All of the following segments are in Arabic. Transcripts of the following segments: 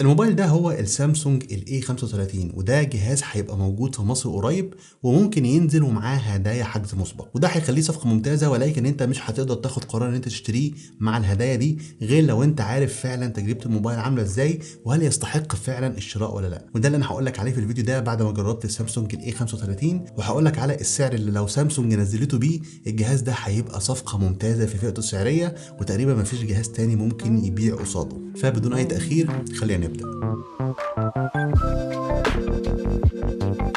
الموبايل ده هو السامسونج الاي 35 وده جهاز هيبقى موجود في مصر قريب وممكن ينزل ومعاه هدايا حجز مسبق وده هيخليه صفقه ممتازه، ولكن انت مش هتقدر تاخد قرار ان انت تشتريه مع الهدايا دي غير لو انت عارف فعلا تجربه الموبايل عامله ازاي وهل يستحق فعلا الشراء ولا لا. وده اللي انا هقول لك عليه في الفيديو ده بعد ما جربت السامسونج الاي 35، وهقول لك على السعر اللي لو سامسونج نزلته بيه الجهاز ده هيبقى صفقه ممتازه في فئته السعريه، وتقريبا مفيش جهاز تاني ممكن يبيع قصاده. فبدون اي تاخير خلينا نبدا.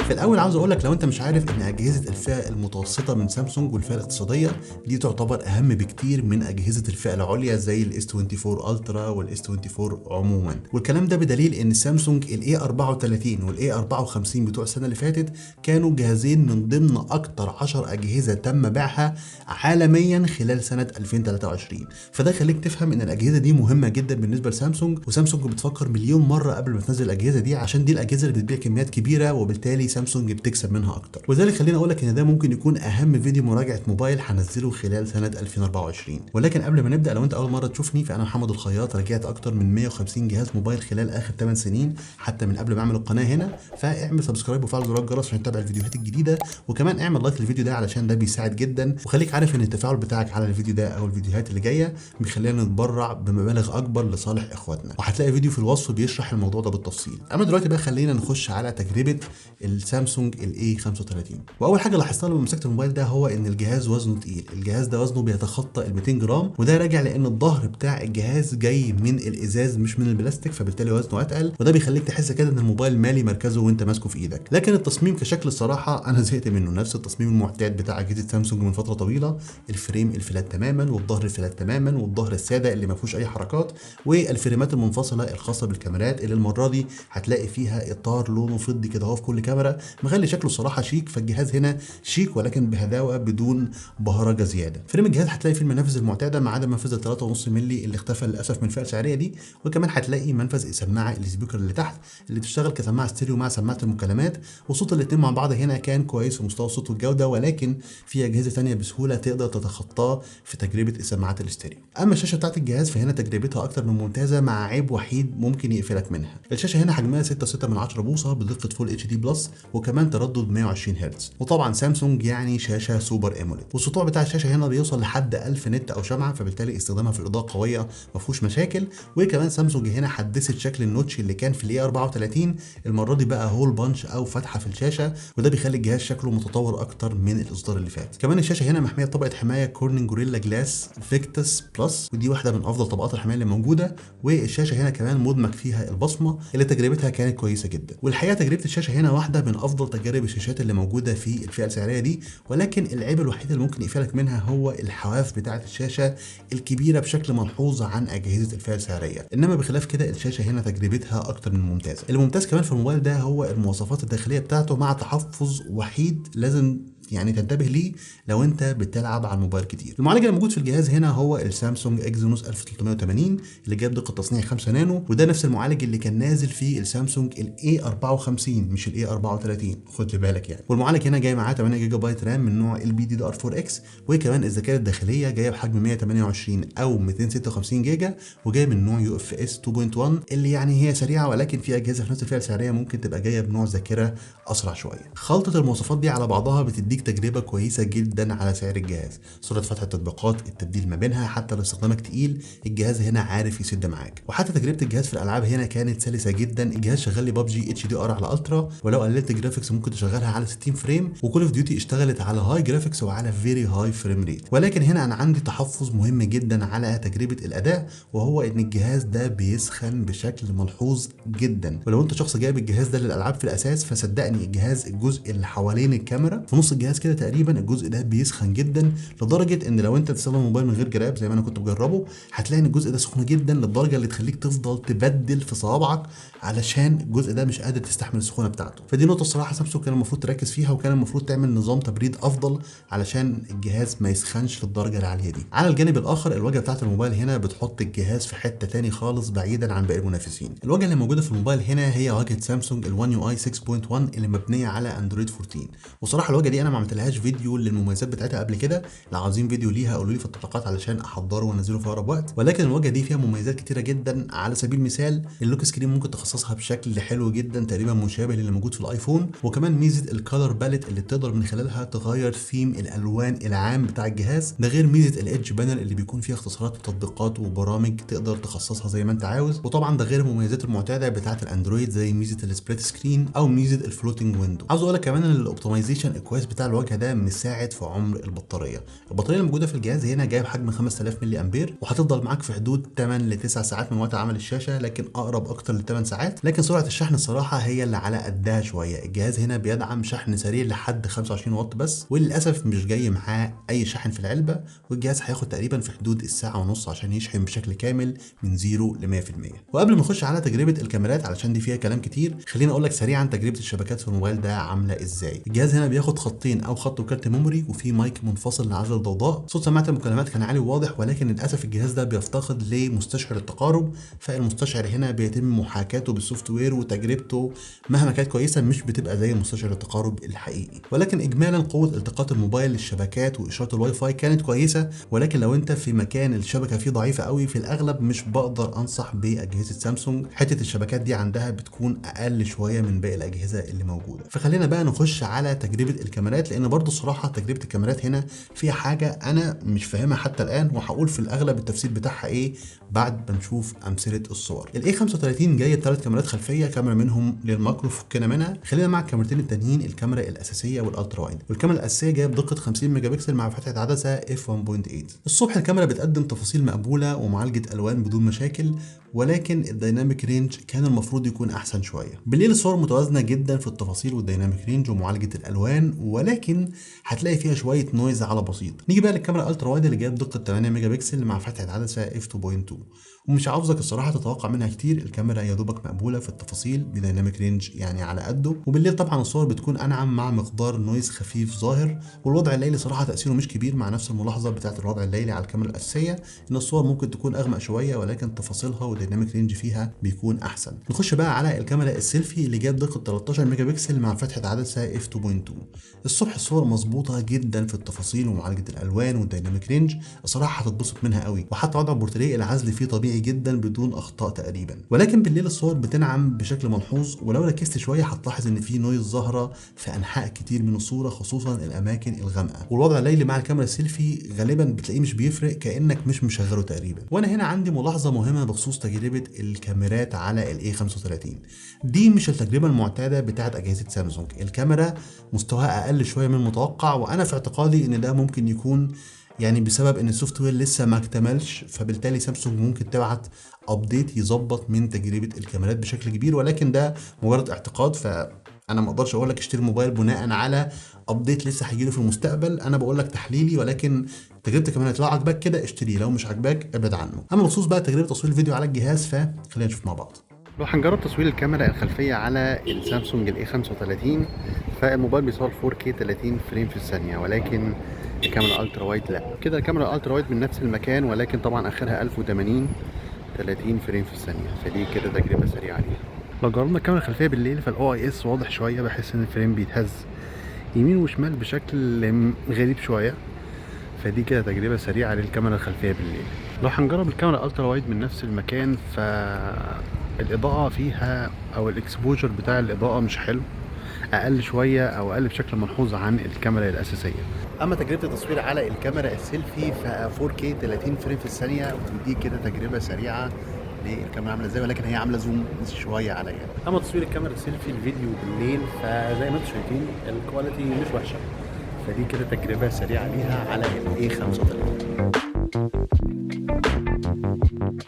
في الاول عاوز اقول لك لو انت مش عارف ان اجهزه الفئه المتوسطه من سامسونج والفئه الاقتصاديه دي تعتبر اهم بكتير من اجهزه الفئه العليا زي الاس 24 الترا والاس 24 عموما، والكلام ده بدليل ان سامسونج الاي 34 والاي 54 بتوع السنه اللي فاتت كانوا جهازين من ضمن اكتر 10 اجهزه تم بيعها عالميا خلال سنه 2023. فده يخليك تفهم ان الاجهزه دي مهمه جدا بالنسبه لسامسونج، وسامسونج بتفكر مليون مره قبل ما تنزل الاجهزه دي عشان دي الاجهزه اللي بتبيع كميات كبيره وبالتالي سامسونج بتكسب منها اكتر. وذلك خليني اقول لك ان ده ممكن يكون اهم فيديو مراجعه موبايل هنزله خلال سنه 2024. ولكن قبل ما نبدا، لو انت اول مره تشوفني فانا محمد الخياط، راجعت اكتر من 150 جهاز موبايل خلال اخر 8 سنين حتى من قبل ما اعمل القناه هنا، فاعمل سبسكرايب وفعل زر الجرس عشان تتابع الفيديوهات الجديده، وكمان اعمل لايك للفيديو ده علشان ده بيساعد جدا، وخليك عارف ان التفاعل بتاعك على الفيديو ده او الفيديوهات اللي جايه بيخلينا نتبرع بمبالغ اكبر لصالح اخواتنا، وهتلاقي فيديو في الوصف بيشرح الموضوع ده بالتفصيل. اما دلوقتي بقى خلينا نخش على تجربه السامسونج الاي 35. واول حاجه لاحظتها لما مسكت الموبايل ده هو ان الجهاز وزنه تقيل، الجهاز ده وزنه بيتخطى ال 200 جرام، وده راجع لان الظهر بتاع الجهاز جاي من الازاز مش من البلاستيك، فبالتالي وزنه اتقل، وده بيخليك تحس كده ان الموبايل مالي مركزه وانت ماسكه في ايدك. لكن التصميم كشكل الصراحه انا زهقت منه، نفس التصميم المعتاد بتاع اجهزه سامسونج من فتره طويله، الفريم الفلات تماما والظهر الفلات تماما والظهر الساده اللي ما فيهوش اي حركات، والفريمات المنفصله الخاصه بالكاميرات اللي المره دي هتلاقي فيها اطار لونه فضي كده اهو في كل كاميرا، مخلي شكله الصراحه شيك. فالجهاز هنا شيك ولكن بهداوه بدون بهرجه زياده. فريم الجهاز هتلاقي فيه المنافذ المعتاده ما عدا منفذ 3.5 مللي اللي اختفى للاسف من الفئه السعريه دي، وكمان هتلاقي منفذ السماعه السبيكر اللي تحت اللي بتشتغل كسماعه ستيريو مع سماعه المكالمات، وصوت الاثنين مع بعض هنا كان كويس في مستوى الصوت والجوده، ولكن في اجهزه ثانيه بسهوله تقدر تتخطاه في تجربه السماعات الاستيريو. اما الشاشه بتاعت الجهاز فهنا تجربتها اكتر من ممتازه مع عيب وحيد ممكن يقفلك منها. الشاشه هنا حجمها 6.6 بوصه بدقه فول اتش دي بلس وكمان تردد 120 هرتز، وطبعا سامسونج يعني شاشه سوبر ايموليد، والسطوع بتاع الشاشه هنا بيوصل لحد 1000 نت او شمعه، فبالتالي استخدامها في الاضاءه قويه ما فيهوش مشاكل. وكمان سامسونج هنا حدثت شكل النوتش اللي كان في الاي 34، المره دي بقى هول بانش او فتحه في الشاشه، وده بيخلي الجهاز شكله متطور اكتر من الاصدار اللي فات. كمان الشاشه هنا محميه بطبقه حمايه كورنينج جوريلا جلاس فيكتس بلس، ودي واحده من افضل طبقات الحمايه اللي موجوده، والشاشه هنا كمان مدمج فيها البصمه اللي تجربتها كانت كويسه جدا. والحقيقه تجربه الشاشه هنا واحده من افضل تجارب الشاشات اللي موجوده في الفئه السعريه دي، ولكن العيب الوحيد اللي ممكن يقفلك منها هو الحواف بتاعه الشاشه الكبيره بشكل ملحوظ عن اجهزه الفئه السعريه، انما بخلاف كده الشاشه هنا تجربتها اكتر من ممتازه. الممتاز كمان في الموبايل ده هو المواصفات الداخليه بتاعته مع تحفظ وحيد لازم يعني تنتبه ليه لو انت بتلعب على الموبايل كتير. المعالج اللي موجود في الجهاز هنا هو السامسونج اكزينوس 1380 اللي جاب دقه تصنيع 5 نانو، وده نفس المعالج اللي كان نازل في السامسونج الاي 54 مش الاي 34، خد بالك يعني. والمعالج هنا جاي معاه 8 جيجا بايت رام من نوع ال بي دي دي ار 4 اكس، وكمان الذاكره الداخليه جايه بحجم 128 او 256 جيجا، وجايه من نوع يو اف اس 2.1 اللي يعني هي سريعه، ولكن في اجهزه في نفس الفئه السعريه ممكن تبقى جايه بنوع ذاكره اسرع شويه. خلطه المواصفات دي على بعضها بتديك تجربه كويسه جدا على سعر الجهاز، سرعه فتح التطبيقات، التبديل ما بينها، حتى لو استخدامك تقيل الجهاز هنا عارف يسد معاك. وحتى تجربه الجهاز في الالعاب هنا كانت سلسه جدا، الجهاز شغال لي ببجي اتش دي ار على الترا، ولو قللت جرافيكس ممكن تشغلها على 60 فريم، وكول اوف ديوتي اشتغلت على هاي جرافيكس وعلى فيري هاي فريم ريت. ولكن هنا انا عندي تحفظ مهم جدا على تجربه الاداء، وهو ان الجهاز ده بيسخن بشكل ملحوظ جدا، ولو انت شخص جايب الجهاز ده للالعاب في الاساس فصدقني الجهاز الجزء اللي حوالين الكاميرا في نص الجهاز كده تقريبا الجزء ده بيسخن جدا، لدرجه ان لو انت تستخدم الموبايل من غير جراب زي ما انا كنت بجربه هتلاقي ان الجزء ده سخن جدا للدرجه اللي تخليك تفضل تبدل في صوابعك علشان الجزء ده مش قادر تستحمل السخونه بتاعته. فدي نقطه الصراحه سامسونج كان المفروض تركز فيها، وكان المفروض تعمل نظام تبريد افضل علشان الجهاز ما يسخنش للدرجه العاليه دي. على الجانب الاخر الواجهه بتاعه الموبايل هنا بتحط الجهاز في حته تاني خالص بعيدا عن باقي المنافسين. الواجهه اللي موجوده في الموبايل هنا هي واجهه سامسونج ال1 UI 6.1 اللي مبنيه على اندرويد 14، وصراحه الواجهه دي انا ما عملتلهاش فيديو للمميزات بتاعتها قبل كده، لو عاوزين فيديو ليها قولوا لي في التعليقات علشان احضره وانزله في اقرب وقت. ولكن الواجهه دي فيها مميزات كتيره جدا. على سبيل المثال اللوك سكرين ممكن تخصصها بشكل حلو جدا تقريبا مشابه للي موجود في الايفون، وكمان ميزه الكالر باليت اللي تقدر من خلالها تغير ثيم الالوان العام بتاع الجهاز. ده غير ميزه الإيدج بانل اللي بيكون فيها اختصارات وتطبيقات وبرامج تقدر تخصصها زي ما انت عاوز. وطبعا ده غير المميزات المعتاده بتاعه الاندرويد زي ميزه السبليت سكرين او ميزه الفلوتنج ويندو. عاوز اقول لك كمان ان الاوبتمايزيشن الكويس بتاع الواجهه ده مساعد في عمر البطاريه. البطاريه الموجوده في الجهاز هنا جايه بحجم 5000 ملي امبير، وهتفضل معاك في حدود 8 ل 9 ساعات من وقت عمل الشاشه، لكن اقرب اكتر ل 8 ساعات. لكن سرعه الشحن الصراحه هي اللي على قدها شويه. الجهاز هنا بيدعم شحن سريع لحد 25 واط بس، وللاسف مش جاي معاه اي شحن في العلبه، والجهاز هياخد تقريبا في حدود الساعه ونص عشان يشحن بشكل كامل من 0 ل 100%. وقبل ما نخش على تجربه الكاميرات علشان دي فيها كلام كتير، خليني اقول لك سريعا تجربه الشبكات في الموبايل ده عامله ازاي. الجهاز هنا بياخد خطين او خط وكارت ميموري، وفي مايك منفصل لعزل الضوضاء. صوت سماعه المكالمات كان عالي وواضح، ولكن للاسف الجهاز ده بيفتقد لمستشعر التقارب، فالمستشعر هنا بيتم محاكاته بالسوفت وير، وتجربته مهما كانت كويسه مش بتبقى زي مستشعر التقارب الحقيقي. ولكن اجمالا قوه التقاط الموبايل للشبكات واشاره الواي فاي كانت كويسه، ولكن لو انت في مكان الشبكه فيه ضعيفه قوي في الاغلب مش بقدر انصح باجهزه سامسونج. حته الشبكات دي عندها بتكون اقل شويه من باقي الاجهزه اللي موجوده. فخلينا بقى نخش على تجربه الكاميرات، لان برضو الصراحه تجربه الكاميرات هنا فيها حاجه انا مش فاهمها حتى الان، وهقول في الاغلب التفسير بتاعها ايه بعد ما نشوف امثله الصور. الاي 35 جايه بثلاث كاميرات خلفيه، كاميرا منهم للماكرو فكنا منها. خلينا مع الكاميرتين التانيين، الكاميرا الاساسيه والالترا وايد. والكاميرا الاساسيه جايه بدقه 50 ميجا بكسل مع فتحه عدسه اف 1.8. الصبح الكاميرا بتقدم تفاصيل مقبوله ومعالجه الوان بدون مشاكل، ولكن الديناميك رينج كان المفروض يكون احسن شويه. بالليل الصور متوازنه جدا في التفاصيل والديناميك رينج ومعالجه الالوان، ولكن هتلاقي فيها شويه نويز على بسيط. نيجي بقى للكاميرا الالترا وايد اللي جايه بدقه 8 ميجا بكسل مع فتحه عدسه اف 2.2، ومش عاوزك الصراحه تتوقع منها كتير. الكاميرا يا دوبك مقبوله في التفاصيل بديناميك رينج يعني على قده. وبالليل طبعا الصور بتكون انعم مع مقدار نويز خفيف ظاهر. والوضع الليلي صراحه تاثيره مش كبير، مع نفس الملاحظه بتاعه الوضع الليلي على الكاميرا الاساسيه، ان الصور ممكن تكون اغمق شويه ولكن تفاصيلها والديناميك رينج فيها بيكون احسن. نخش بقى على الكاميرا السيلفي اللي جاب دقه 13 ميجا بكسل مع فتحه عدسه اف 2.2. الصبح الصور مظبوطه جدا في التفاصيل ومعالجه الالوان والديناميك رينج، الصراحه هتتبسط منها قوي. وحتى وضع البورتريه العزل فيه طبيعي جدا بدون اخطاء تقريبا. ولكن بالليل الصور بتنعم بشكل ملحوظ، ولو ركزت شويه هتلاحظ ان في نويز ظاهره في انحاء كتير من الصوره، خصوصا الاماكن الغامقه. والوضع الليلي مع الكاميرا السيلفي غالبا بتلاقيه مش بيفرق، كانك مش مشغله تقريبا. وانا هنا عندي ملاحظه مهمه بخصوص تجربه الكاميرات على الاي 35. دي مش التجربه المعتاده بتاعه اجهزه سامسونج. الكاميرا مستواها اقل شويه من المتوقع، وانا في اعتقادي ان ده ممكن يكون يعني بسبب ان السوفت وير لسه ما اكتملش، فبالتالي سامسونج ممكن تبعت ابديت يظبط من تجربه الكاميرات بشكل كبير. ولكن ده مجرد اعتقاد، فانا ما اقدرش اقول لك اشتري موبايل بناء على ابديت لسه هيجيله في المستقبل. انا بقول لك تحليلي، ولكن تجربه الكاميرات لو عجبك كده اشتريه، لو مش عجبك ابعد عنه. اما بخصوص بقى تجربه تصوير الفيديو على الجهاز، فخلينا نشوف مع بعض. لو هنجرب تصوير الكاميرا الخلفيه على السامسونج الاي 35، فالموبايل بيصور 4K 30 فريم في الثانيه، ولكن الكاميرا الترا وايد لا. كده الكاميرا الالترا وايد من نفس المكان، ولكن طبعا اخرها 1080 30 فريم في الثانيه، فدي كده تجربه سريعه ليها. لو جربنا الكاميرا الخلفيه بالليل فالاو اي اس واضح شويه، بحس ان الفريم بيتهز يمين وشمال بشكل غريب شويه، فدي كده تجربه سريعه للكاميرا الخلفيه بالليل. لو هنجرب الكاميرا الالترا وايد من نفس المكان، فالاضاءه فيها او الاكسبوجر بتاع الاضاءه مش حلو، اقل شويه او اقل بشكل ملحوظ عن الكاميرا الاساسيه. اما تجربه التصوير على الكاميرا السيلفي ف 4K 30 فريم في الثانيه، ودي كده تجربه سريعه للكاميرا عامله ازاي، ولكن هي عامله زوم شويه عليا. اما تصوير الكاميرا السيلفي الفيديو بالليل فزي ما انتم شايفين الكواليتي مش وحشه، فدي كده تجربه سريعه ليها على الاي 35.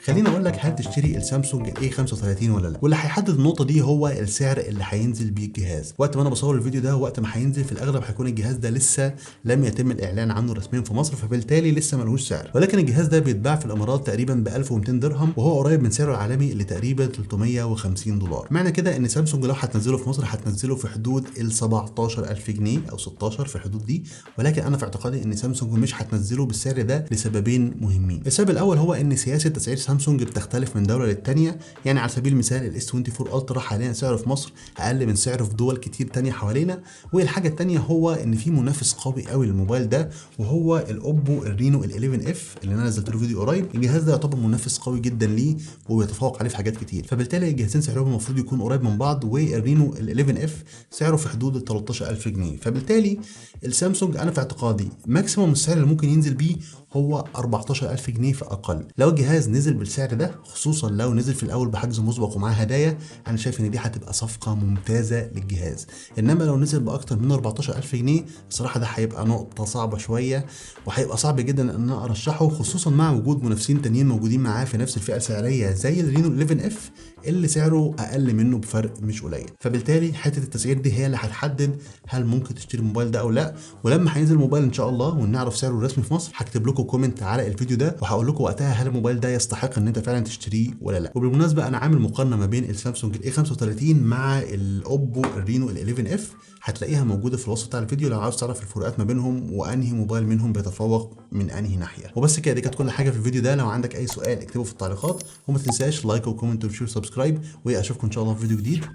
خليني اقول لك هل تشتري السامسونج الاي 35 ولا لا، واللي هيحدد النقطه دي هو السعر اللي هينزل بيه الجهاز. وقت ما انا بصور الفيديو ده وقت ما هينزل في الاغلب هيكون الجهاز ده لسه لم يتم الاعلان عنه رسميا في مصر، فبالتالي لسه ملهوش سعر. ولكن الجهاز ده بيتباع في الامارات تقريبا ب 1200 درهم، وهو قريب من سعره العالمي اللي تقريبا 350 دولار. معنى كده ان سامسونج لو هتنزله في مصر هتنزله في حدود ال 17000 جنيه او 16 في الحدود دي. ولكن انا في اعتقادي ان سامسونج مش هتنزله بالسعر ده لسببين مهمين. السبب الاول هو ان سياسه تسعير سامسونج بتختلف بتختلف من دوله للتانيه. يعني على سبيل المثال الاس 24 الترا حاليا سعره في مصر اقل من سعره في دول كتير تانيه حوالينا. والحاجه التانيه هو ان في منافس قوي قوي للموبايل ده، وهو الاوبو الرينو ال 11 اف اللي انا نزلت له فيديو قريب. الجهاز ده يعتبر منافس قوي جدا ليه وبيتفوق عليه في حاجات كتير، فبالتالي الجهازين سعرهم المفروض يكون قريب من بعض. والرينو ال 11 اف سعره في حدود ال 13000 جنيه. فبالتالي السامسونج انا في اعتقادي ماكسيموم السعر اللي ممكن ينزل بيه هو 14000 جنيه فاقل. لو الجهاز نزل بالسعر ده، خصوصا لو نزل في الاول بحجز مسبق ومعاه هدايا، انا شايف ان دي هتبقى صفقه ممتازه للجهاز. انما لو نزل باكتر من 14000 جنيه بصراحه ده هيبقى نقطه صعبه شويه، وهيبقى صعب جدا ان انا ارشحه، خصوصا مع وجود منافسين تانيين موجودين معاه في نفس الفئه السعريه زي الرينو 11 اف اللي سعره اقل منه بفرق مش قليل. فبالتالي حته التسعير دي هي اللي هتحدد هل ممكن تشتري الموبايل ده او لا. ولما هينزل الموبايل ان شاء الله ونعرف سعره الرسمي في مصر، هكتب لكم كومنت على الفيديو ده وهقول لكم وقتها هل الموبايل ده يستحق ان انت فعلا تشتريه ولا لا. وبالمناسبه انا عامل مقارنه ما بين السامسونج الاي 35 مع الاوبو الرينو ال 11 اف، هتلاقيها موجوده في الوصف بتاع الفيديو لو عاوز تعرف الفروقات ما بينهم وانهي موبايل منهم بيتفوق من انهي ناحيه. وبس كده، دي كانت كل حاجه في الفيديو ده. لو عندك اي سؤال اكتبه في التعليقات، وما تنساش لايك وكومنت وشير وسبسكرايب، واشوفكم ان شاء الله في فيديو جديد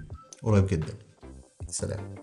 قريب جدا. سلام.